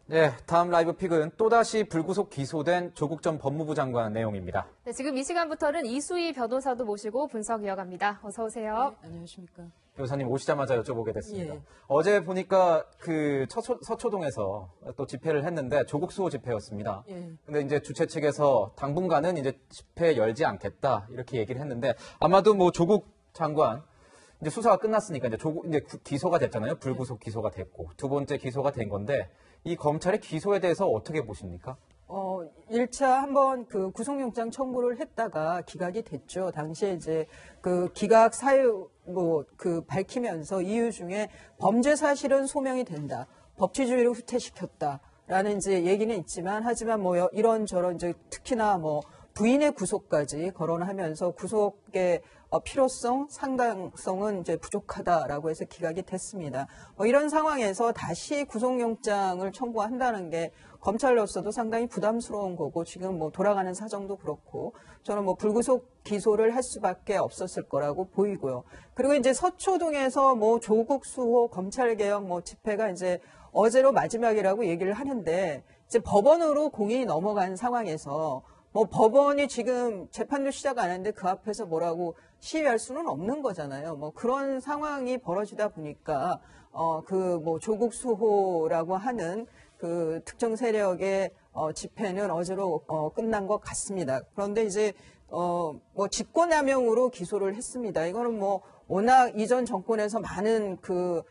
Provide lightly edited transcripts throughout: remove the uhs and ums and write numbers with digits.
네, 다음 라이브 픽은 또다시 불구속 기소된 조국 전 법무부 장관 내용입니다. 네, 지금 이 시간부터는 이수희 변호사도 모시고 분석 이어갑니다. 어서 오세요. 네, 안녕하십니까. 변호사님 오시자마자 여쭤보게 됐습니다. 예. 어제 보니까 그 서초동에서 또 집회를 했는데 조국 수호 집회였습니다. 예. 근데 이제 주최 측에서 당분간은 이제 집회 열지 않겠다 이렇게 얘기를 했는데 아마도 뭐 조국 장관 이제 수사가 끝났으니까 이제 기소가 됐잖아요. 불구속 기소가 됐고 두 번째 기소가 된 건데 이 검찰의 기소에 대해서 어떻게 보십니까? 1차 한번 그 구속영장 청구를 했다가 기각이 됐죠. 당시에 이제 그 기각 사유 밝히면서 이유 중에 범죄 사실은 소명이 된다. 법치주의를 후퇴시켰다라는 이제 얘기는 있지만 하지만 뭐 이런저런 이제 특히나 뭐 부인의 구속까지 거론하면서 구속의 필요성, 상당성은 이제 부족하다라고 해서 기각이 됐습니다. 이런 상황에서 다시 구속영장을 청구한다는 게 검찰로서도 상당히 부담스러운 거고 지금 뭐 돌아가는 사정도 그렇고 저는 뭐 불구속 기소를 할 수밖에 없었을 거라고 보이고요. 그리고 이제 서초동에서 뭐 조국 수호 검찰개혁 뭐 집회가 이제 어제로 마지막이라고 얘기를 하는데 이제 법원으로 공인이 넘어간 상황에서 뭐 법원이 지금 재판도 시작 안 했는데 그 앞에서 뭐라고 시위할 수는 없는 거잖아요. 뭐 그런 상황이 벌어지다 보니까 그 뭐 조국 수호라고 하는 그 특정 세력의 집회는 어제로 끝난 것 같습니다. 그런데 이제 뭐 직권남용으로 기소를 했습니다. 이거는 뭐 워낙 이전 정권에서 많은 그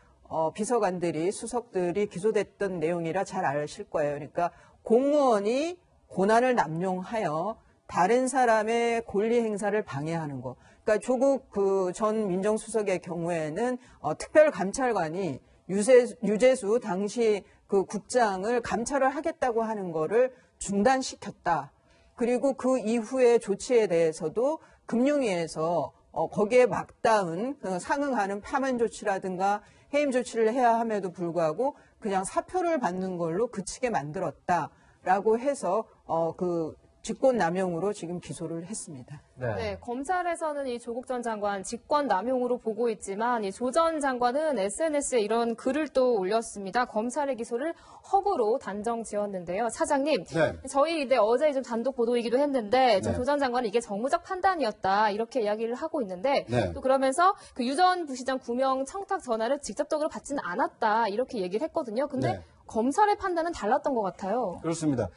비서관들이 수석들이 기소됐던 내용이라 잘 아실 거예요. 그러니까 공무원이 권한을 남용하여 다른 사람의 권리 행사를 방해하는 거. 그러니까 조국 그 전 민정수석의 경우에는 특별감찰관이 유재수 당시 그 국장을 감찰을 하겠다고 하는 거를 중단시켰다. 그리고 그 이후의 조치에 대해서도 금융위에서 거기에 맞닿은 상응하는 파면 조치라든가 해임 조치를 해야 함에도 불구하고 그냥 사표를 받는 걸로 그치게 만들었다라고 해서 그 직권남용으로 지금 기소를 했습니다. 네, 검찰에서는 이 조국 전 장관 직권남용으로 보고 있지만 이 조 전 장관은 SNS에 이런 글을 또 올렸습니다. 검찰의 기소를 허구로 단정 지었는데요. 차장님, 저희 어제 좀 단독 보도이기도 했는데 조 전 장관은 이게 정무적 판단이었다 이렇게 이야기를 하고 있는데 또 그러면서 그 유 전 부시장 구명 청탁 전화를 직접적으로 받지는 않았다 이렇게 얘기를 했거든요. 근데 검찰의 판단은 달랐던 것 같아요. 그렇습니다.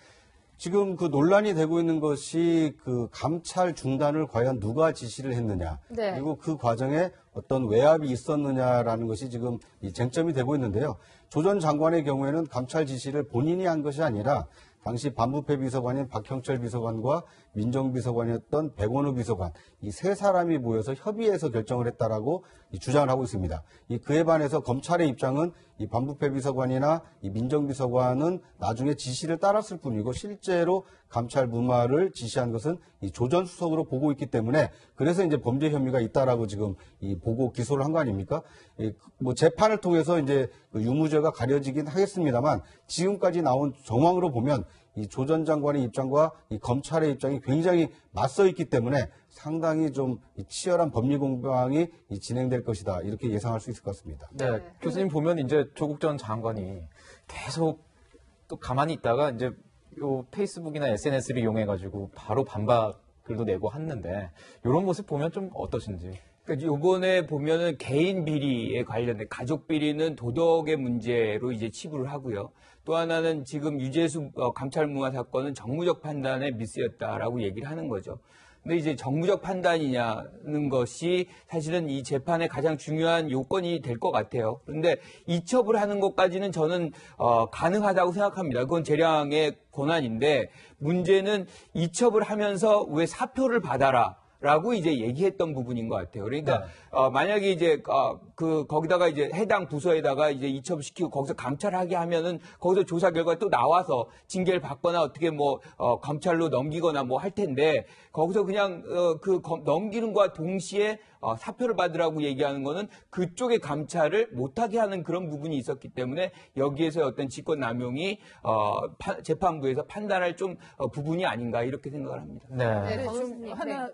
지금 그 논란이 되고 있는 것이 그 감찰 중단을 과연 누가 지시를 했느냐, 그리고 그 과정에 어떤 외압이 있었느냐라는 것이 지금 이 쟁점이 되고 있는데요. 조 전 장관의 경우에는 감찰 지시를 본인이 한 것이 아니라 당시 반부패 비서관인 박형철 비서관과 민정비서관이었던 백원우 비서관, 이 세 사람이 모여서 협의해서 결정을 했다라고 주장을 하고 있습니다. 그에 반해서 검찰의 입장은 이 반부패 비서관이나 이 민정비서관은 나중에 지시를 따랐을 뿐이고 실제로 감찰 무마를 지시한 것은 이 조 전 수석으로 보고 있기 때문에 그래서 이제 범죄 혐의가 있다라고 지금 이 보고 기소를 한 거 아닙니까? 뭐 재판을 통해서 이제 그 유무죄가 가려지긴 하겠습니다만 지금까지 나온 정황으로 보면 이 조 전 장관의 입장과 이 검찰의 입장이 굉장히 맞서 있기 때문에 상당히 좀 치열한 법리 공방이 진행될 것이다 이렇게 예상할 수 있을 것 같습니다. 네, 교수님 보면 이제 조국 전 장관이 계속 또 가만히 있다가 이제 요 페이스북이나 SNS를 이용해가지고 바로 반박글도 내고 했는데 이런 모습 보면 좀 어떠신지? 그러니까 요번에 보면은 개인 비리에 관련된 가족 비리는 도덕의 문제로 이제 치부를 하고요. 또 하나는 지금 유재수 감찰무마 사건은 정무적 판단의 미스였다라고 얘기를 하는 거죠. 근데 이제 정무적 판단이냐는 것이 사실은 이 재판의 가장 중요한 요건이 될 것 같아요. 그런데 이첩을 하는 것까지는 저는 가능하다고 생각합니다. 그건 재량의 권한인데 문제는 이첩을 하면서 왜 사표를 받아라. 라고 이제 얘기했던 부분인 것 같아요. 그러니까, 만약에 이제, 거기다가 이제 해당 부서에다가 이제 이첩시키고 거기서 감찰하게 하면은 거기서 조사 결과 또 나와서 징계를 받거나 어떻게 뭐, 검찰로 넘기거나 뭐 할 텐데 거기서 그냥, 넘기는 것과 동시에 사표를 받으라고 얘기하는 거는 그쪽의 감찰을 못하게 하는 그런 부분이 있었기 때문에 여기에서 어떤 직권남용이 재판부에서 판단할 좀 부분이 아닌가 이렇게 생각을 합니다. 네, 좀 변호사님. 하나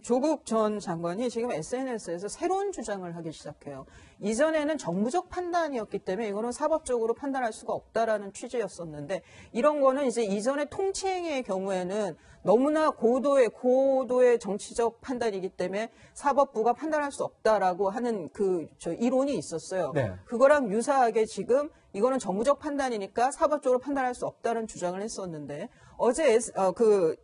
조국 전 장관이 지금 SNS에서 새로운 주장을 하기 시작해요. 이전에는 정무적 판단이었기 때문에 이거는 사법적으로 판단할 수가 없다라는 취지였었는데 이런 거는 이제 이전의 통치행위의 경우에는 너무나 고도의 정치적 판단이기 때문에 사법부가 판단할 수 없다라고 하는 이론이 있었어요. 네. 그거랑 유사하게 지금 이거는 정무적 판단이니까 사법적으로 판단할 수 없다는 주장을 했었는데 어제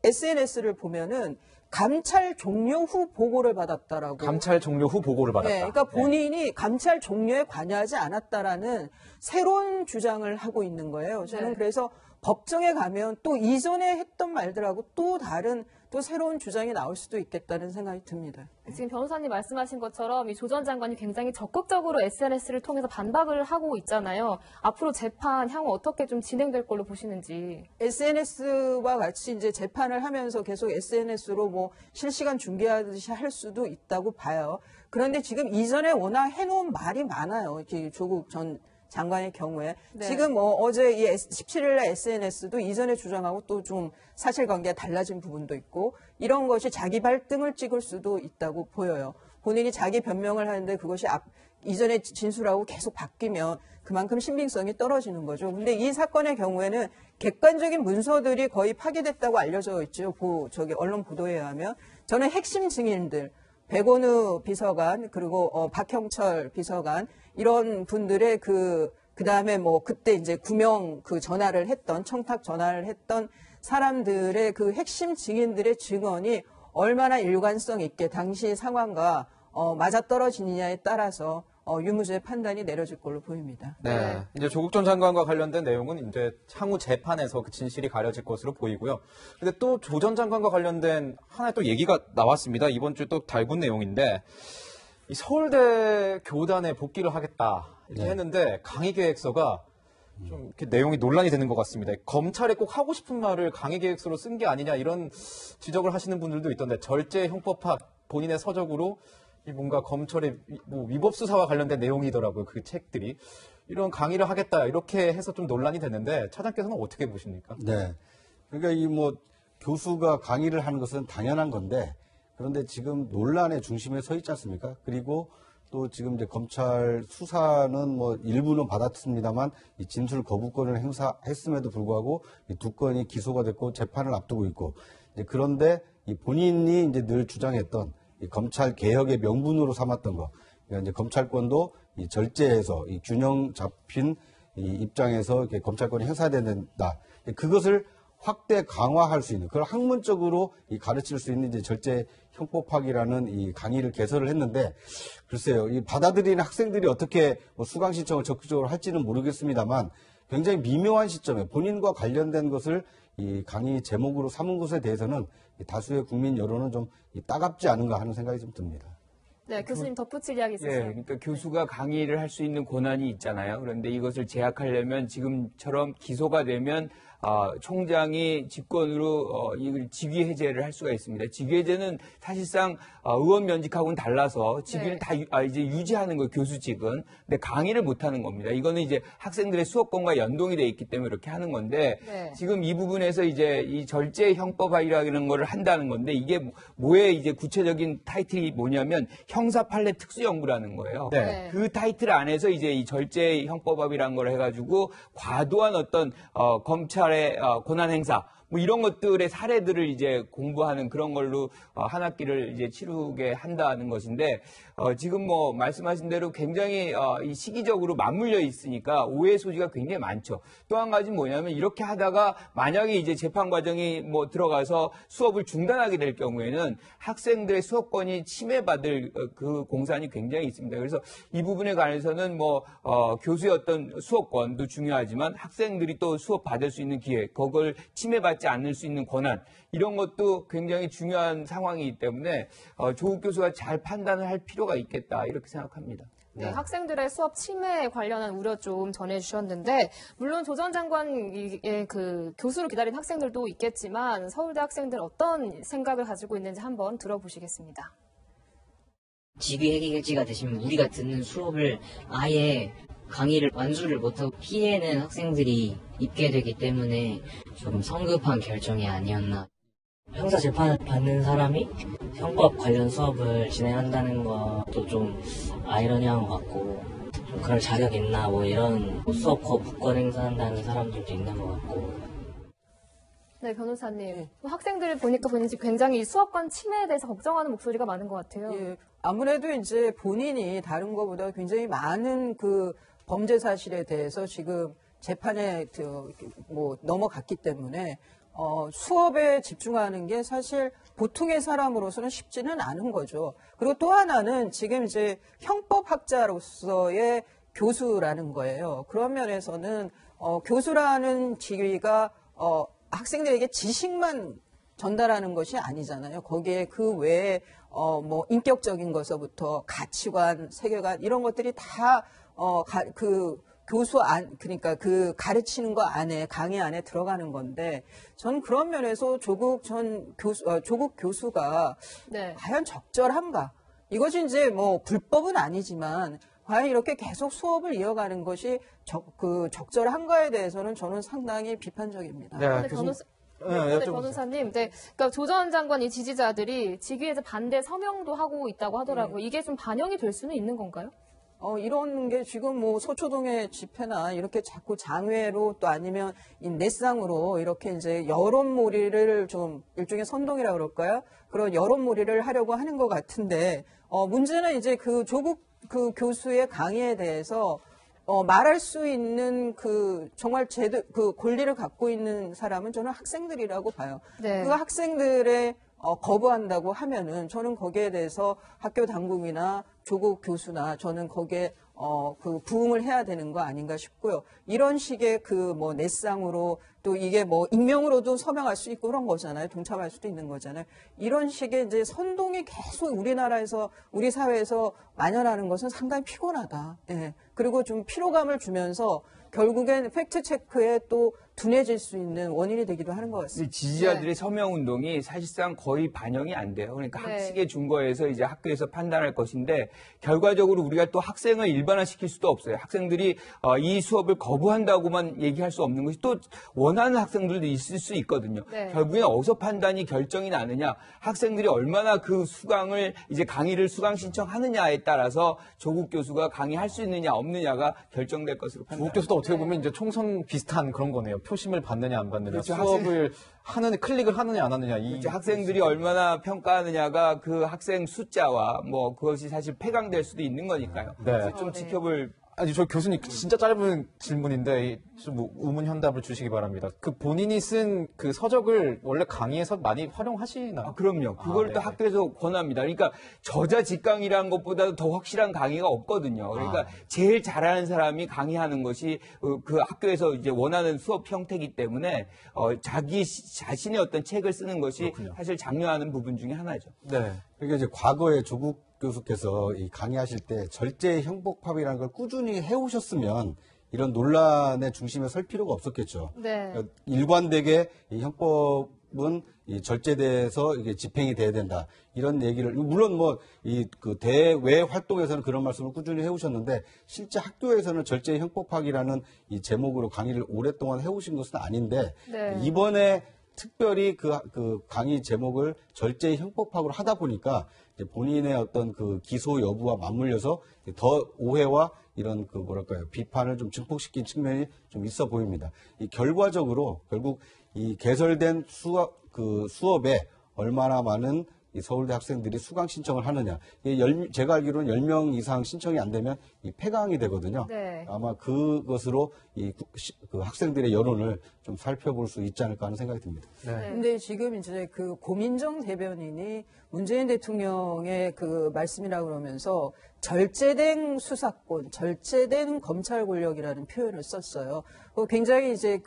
SNS를 보면은 감찰 종료 후 보고를 받았다라고. 감찰 종료 후 보고를 받았다. 네, 그러니까 본인이 감찰 종료에 관여하지 않았다라는 새로운 주장을 하고 있는 거예요. 저는 네. 그래서 법정에 가면 또 이전에 했던 말들하고 또 다른 또 새로운 주장이 나올 수도 있겠다는 생각이 듭니다. 지금 변호사님 말씀하신 것처럼 이 조 전 장관이 굉장히 적극적으로 SNS를 통해서 반박을 하고 있잖아요. 앞으로 재판 향후 어떻게 좀 진행될 걸로 보시는지. SNS와 같이 이제 재판을 하면서 계속 SNS로 뭐 실시간 중계하듯이 할 수도 있다고 봐요. 그런데 지금 이전에 워낙 해놓은 말이 많아요. 조국 전 장관의 경우에. 네. 지금 어제 이 17일날 SNS도 이전에 주장하고 또 좀 사실관계가 달라진 부분도 있고 이런 것이 자기 발등을 찍을 수도 있다고 보여요. 본인이 자기 변명을 하는데 그것이 이전에 진술하고 계속 바뀌면 그만큼 신빙성이 떨어지는 거죠. 근데 이 사건의 경우에는 객관적인 문서들이 거의 파기됐다고 알려져 있죠. 언론 보도에 의하면. 저는 핵심 증인들, 백원우 비서관, 그리고 박형철 비서관, 이런 분들의 그다음에 그때 이제 구명 전화를 했던, 청탁 전화를 했던 사람들의 핵심 증인들의 증언이 얼마나 일관성 있게 당시 상황과 맞아떨어지느냐에 따라서 유무죄 판단이 내려질 걸로 보입니다. 네. 이제 조국 전 장관과 관련된 내용은 이제 향후 재판에서 그 진실이 가려질 것으로 보이고요. 근데 또 조 전 장관과 관련된 하나의 또 얘기가 나왔습니다. 이번 주에 또 달군 내용인데, 이 서울대 교단에 복귀를 하겠다 이렇게 했는데 강의 계획서가 좀 이렇게 내용이 논란이 되는 것 같습니다. 검찰에 꼭 하고 싶은 말을 강의 계획서로 쓴 게 아니냐 이런 지적을 하시는 분들도 있던데, 절제 형법학 본인의 서적으로 뭔가 검찰의 위법 수사와 관련된 내용이더라고요. 그 책들이. 이런 강의를 하겠다 이렇게 해서 좀 논란이 됐는데 차장께서는 어떻게 보십니까? 네. 그러니까 교수가 강의를 하는 것은 당연한 건데, 그런데 지금 논란의 중심에 서 있지 않습니까? 그리고 또 지금 이제 검찰 수사는 일부는 받았습니다만 이 진술 거부권을 행사했음에도 불구하고 이 두 건이 기소가 됐고 재판을 앞두고 있고, 그런데 이 본인이 이제 늘 주장했던 이 검찰 개혁의 명분으로 삼았던 거, 그러니까 이제 검찰권도 이 절제해서 이 균형 잡힌 이 입장에서 이렇게 검찰권이 행사된다. 그것을 확대 강화할 수 있는, 그걸 학문적으로 가르칠 수 있는 이제 절제 형법학이라는 이 강의를 개설을 했는데, 글쎄요, 이 받아들이는 학생들이 어떻게 수강 신청을 적극적으로 할지는 모르겠습니다만 굉장히 미묘한 시점에 본인과 관련된 것을 이 강의 제목으로 삼은 것에 대해서는 다수의 국민 여론은 좀 따갑지 않은가 하는 생각이 좀 듭니다. 네, 교수님 덧붙일 이야기 있으세요? 네, 그러니까 교수가 강의를 할 수 있는 권한이 있잖아요. 그런데 이것을 제약하려면 지금처럼 기소가 되면 총장이 직권으로 이걸 직위 해제를 할 수가 있습니다. 직위 해제는 사실상 의원 면직하고는 달라서 직위를 네. 다 이제 유지하는 거예요, 교수직은. 근데 강의를 못 하는 겁니다. 이거는 이제 학생들의 수업권과 연동이 돼 있기 때문에 이렇게 하는 건데, 네. 지금 이 부분에서 이제 이 절제 형법이라는 거를 한다는 건데, 이게 뭐의 이제 구체적인 타이틀이 뭐냐면 형사 판례 특수 연구라는 거예요. 네. 그 타이틀 안에서 이제 이 절제 형법이라는 걸 해가지고 과도한 어떤 검찰의 권한 행사 이런 것들의 사례들을 이제 공부하는 그런 걸로 한 학기를 이제 치르게 한다는 것인데, 지금 말씀하신 대로 굉장히 이 시기적으로 맞물려 있으니까 오해 소지가 굉장히 많죠. 또 한 가지 뭐냐면, 이렇게 하다가 만약에 이제 재판 과정이 들어가서 수업을 중단하게 될 경우에는 학생들의 수업권이 침해받을 그 공산이 굉장히 있습니다. 그래서 이 부분에 관해서는 교수의 어떤 수업권도 중요하지만 학생들이 또 수업 받을 수 있는 기회, 그걸 침해받지 않을 수 있는 권한, 이런 것도 굉장히 중요한 상황이기 때문에 조국 교수가 잘 판단을 할 필요가 있겠다, 이렇게 생각합니다. 네, 학생들의 수업 침해에 관련한 우려 좀 전해주셨는데, 물론 조 전 장관의 교수를 기다린 학생들도 있겠지만 서울대 학생들 어떤 생각을 가지고 있는지 한번 들어보시겠습니다. 직위회계일지가 되시면 우리가 듣는 수업을 아예 강의를 완수를 못하고 피해는 학생들이 입게 되기 때문에 조금 성급한 결정이 아니었나. 형사 재판을 받는 사람이 형법 관련 수업을 진행한다는 것도 좀 아이러니한 것 같고, 좀 그럴 자격 있나 뭐 이런 수업 거부권 행사한다는 사람들도 있는 것 같고. 네, 변호사님. 학생들을 보니까 굉장히 수업관 침해에 대해서 걱정하는 목소리가 많은 것 같아요. 예, 아무래도 이제 본인이 다른 것보다 굉장히 많은 그 범죄 사실에 대해서 지금 재판에 넘어갔기 때문에 수업에 집중하는 게 사실 보통의 사람으로서는 쉽지는 않은 거죠. 그리고 또 하나는 지금 이제 형법학자로서의 교수라는 거예요. 그런 면에서는 교수라는 직위가 학생들에게 지식만 전달하는 것이 아니잖아요. 거기에 그 외에 인격적인 것서부터 가치관, 세계관 이런 것들이 다 교수 그러니까 그 가르치는 거 안에, 강의 안에 들어가는 건데, 저는 그런 면에서 조국 교수가 네. 과연 적절한가? 이것이 이제 불법은 아니지만, 과연 이렇게 계속 수업을 이어가는 것이 적절한가에 대해서는 저는 상당히 비판적입니다. 네, 변호사님, 그러니까 조 전 장관의 지지자들이 직위에서 반대 서명도 하고 있다고 하더라고요. 이게 좀 반영이 될 수는 있는 건가요? 이런 게 지금 서초동의 집회나 이렇게 자꾸 장외로 또 아니면 넷상으로 이렇게 이제 여론몰이를 좀 일종의 선동이라 그럴까요? 그런 여론몰이를 하려고 하는 것 같은데, 문제는 이제 그 조국 그 교수의 강의에 대해서 말할 수 있는 정말 그 권리를 갖고 있는 사람은 저는 학생들이라고 봐요. 네. 그 학생들의 거부한다고 하면은 저는 거기에 대해서 학교 당국이나 조국 교수나 저는 거기에 부응을 해야 되는 거 아닌가 싶고요. 이런 식의 넷상으로 또 이게 익명으로도 서명할 수 있고 그런 거잖아요. 동참할 수도 있는 거잖아요. 이런 식의 이제 선동이 계속 우리나라에서, 우리 사회에서 만연하는 것은 상당히 피곤하다. 예. 그리고 좀 피로감을 주면서 결국엔 팩트체크에 또 둔해질 수 있는 원인이 되기도 하는 것 같습니다. 지지자들의 서명 운동이 사실상 거의 반영이 안 돼요. 그러니까 네. 학식의 준거에서 이제 학교에서 판단할 것인데, 결과적으로 우리가 또 학생을 일반화시킬 수도 없어요. 학생들이 이 수업을 거부한다고만 얘기할 수 없는 것이 또 원하는 학생들도 있을 수 있거든요. 네. 결국엔 어디서 판단이 결정이 나느냐, 학생들이 얼마나 그 수강을 이제 강의를 수강 신청하느냐에 따라서 조국 교수가 강의할 수 있느냐 없느냐가 결정될 것으로 판단합니다. 조국 교수도 어떻게 보면 이제 총선 비슷한 그런 거네요. 표심을 받느냐 안 받느냐, 그렇죠. 수업을 클릭을 하느냐 안 하느냐. 그렇죠. 학생들이 얼마나 평가하느냐가 그 학생 숫자와 그것이 사실 폐강될 수도 있는 거니까요. 네. 그래서 좀 지켜볼. 아니, 저 교수님 진짜 짧은 질문인데 좀 의문현답을 주시기 바랍니다. 그 본인이 쓴 그 서적을 원래 강의에서 많이 활용하시나요? 그럼요. 그걸 또 학교에서 권합니다. 그러니까 저자 직강이라는 것보다도 더 확실한 강의가 없거든요. 그러니까 제일 잘하는 사람이 강의하는 것이 그 학교에서 이제 원하는 수업 형태이기 때문에 자기 자신의 어떤 책을 쓰는 것이 그렇군요. 사실 장려하는 부분 중에 하나죠. 네. 그러니까 이제 과거에 조국 교수께서 이 강의하실 때 절제 형법합이라는 걸 꾸준히 해오셨으면 이런 논란의 중심에 설 필요가 없었겠죠. 네. 그러니까 일관되게 이 형법은 이 절제돼서 이게 집행이 돼야 된다. 이런 얘기를, 물론 대외 활동에서는 그런 말씀을 꾸준히 해오셨는데, 실제 학교에서는 절제 형법학이라는 이 제목으로 강의를 오랫동안 해오신 것은 아닌데, 네. 이번에 특별히 그 강의 제목을 절제 형법학으로 하다 보니까 이제 본인의 어떤 그 기소 여부와 맞물려서 더 오해와 이런 비판을 좀 증폭시킨 측면이 좀 있어 보입니다. 결과적으로 결국 이 개설된 수업에 얼마나 많은 이 서울대 학생들이 수강 신청을 하느냐. 제가 알기로는 10명 이상 신청이 안 되면 이 폐강이 되거든요. 네. 아마 그것으로 그 학생들의 여론을 좀 살펴볼 수 있지 않을까 하는 생각이 듭니다. 네. 근데 지금 이제 그 고민정 대변인이 문재인 대통령의 그 말씀이라고 그러면서 절제된 수사권, 절제된 검찰 권력이라는 표현을 썼어요. 굉장히 이제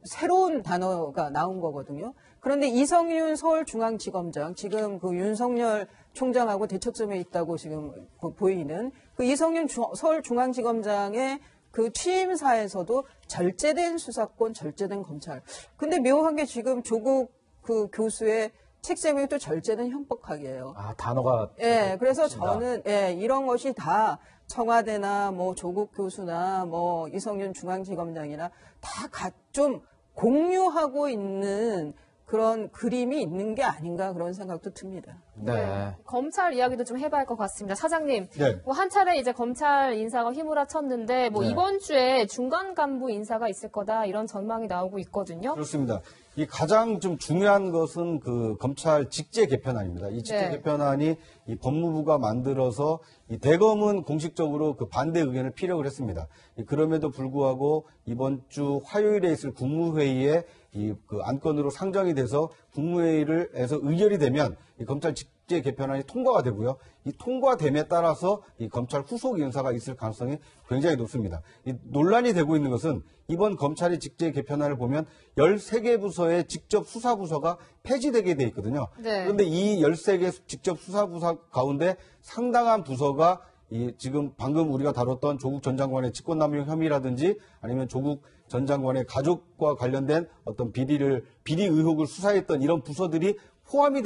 새로운 단어가 나온 거거든요. 그런데 이성윤 서울중앙지검장, 지금 그 윤석열 총장하고 대척점에 있다고 지금 보이는 그 이성윤 서울중앙지검장의 그 취임사에서도 절제된 수사권, 절제된 검찰. 근데 묘한 게 지금 조국 그 교수의 책제명이 또 절제는 형법학이에요. 아, 단어가. 예, 그래서 그렇습니다. 저는 이런 것이 다 청와대나 뭐 조국 교수나 뭐 이성윤 중앙지검장이나 다 좀 공유하고 있는 그런 그림이 있는 게 아닌가 그런 생각도 듭니다. 네. 검찰 이야기도 좀 해봐야 할 것 같습니다. 사장님, 네. 뭐 한 차례 이제 검찰 인사가 휘몰아쳤는데 뭐 네. 이번 주에 중간 간부 인사가 있을 거다 이런 전망이 나오고 있거든요. 그렇습니다. 이 가장 좀 중요한 것은 그 검찰 직제 개편안입니다. 이 직제 네. 개편안이 이 법무부가 만들어서 이 대검은 공식적으로 그 반대 의견을 피력을 했습니다. 그럼에도 불구하고 이번 주 화요일에 있을 국무회의에 이 그 안건으로 상정이 돼서 국무회의에서 의결이 되면 이 검찰 직제 개편안이 통과가 되고요. 이 통과됨에 따라서 이 검찰 후속 인사가 있을 가능성이 굉장히 높습니다. 이 논란이 되고 있는 것은 이번 검찰의 직제 개편안을 보면 13개 부서의 직접 수사부서가 폐지되게 돼 있거든요. 네. 그런데 이 13개 직접 수사부서 가운데 상당한 부서가 이 지금 방금 우리가 다뤘던 조국 전 장관의 직권남용 혐의라든지 아니면 조국 전 장관의 가족과 관련된 어떤 비리 의혹을 수사했던 이런 부서들이 포함이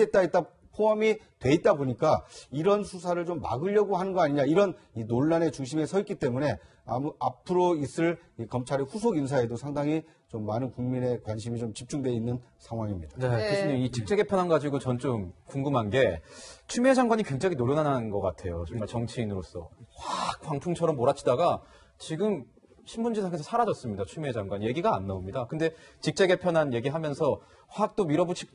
돼 있다 보니까 이런 수사를 좀 막으려고 하는 거 아니냐 이런 이 논란의 중심에 서 있기 때문에 앞으로 있을 이 검찰의 후속 인사에도 상당히 좀 많은 국민의 관심이 좀 집중되어 있는 상황입니다. 네, 네. 교수님, 이 직제 개편안 가지고 전 좀 궁금한 게 추미애 장관이 굉장히 노련한 것 같아요. 정말 정치인으로서. 확 광풍처럼 몰아치다가 지금 신문지상에서 사라졌습니다. 추미애 장관. 얘기가 안 나옵니다. 근데 직제 개편안 얘기하면서 확 또 밀어붙일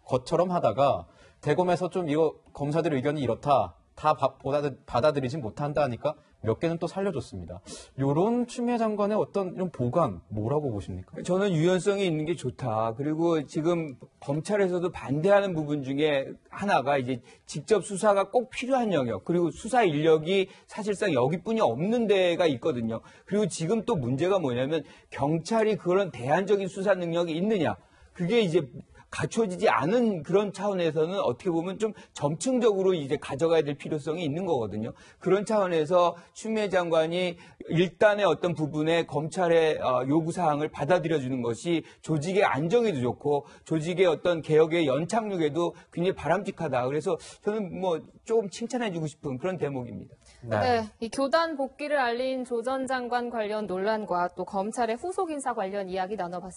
것처럼 하다가 대검에서 좀 이거 검사들 의견이 이렇다. 다 받아들이지 못한다 하니까 몇 개는 또 살려줬습니다. 요런 추미애 장관의 어떤 이런 보강, 뭐라고 보십니까? 저는 유연성이 있는 게 좋다. 그리고 지금 검찰에서도 반대하는 부분 중에 하나가 이제 직접 수사가 꼭 필요한 영역, 그리고 수사 인력이 사실상 여기뿐이 없는 데가 있거든요. 그리고 지금 또 문제가 뭐냐면 경찰이 그런 대안적인 수사 능력이 있느냐. 그게 이제 갖춰지지 않은 그런 차원에서는 어떻게 보면 좀 점층적으로 이제 가져가야 될 필요성이 있는 거거든요. 그런 차원에서 추미애 장관이 일단의 어떤 부분에 검찰의 요구사항을 받아들여주는 것이 조직의 안정에도 좋고 조직의 어떤 개혁의 연착륙에도 굉장히 바람직하다. 그래서 저는 뭐 조금 칭찬해주고 싶은 그런 대목입니다. 네, 이 교단 복귀를 알린 조 전 장관 관련 논란과 또 검찰의 후속 인사 관련 이야기 나눠봤습니다.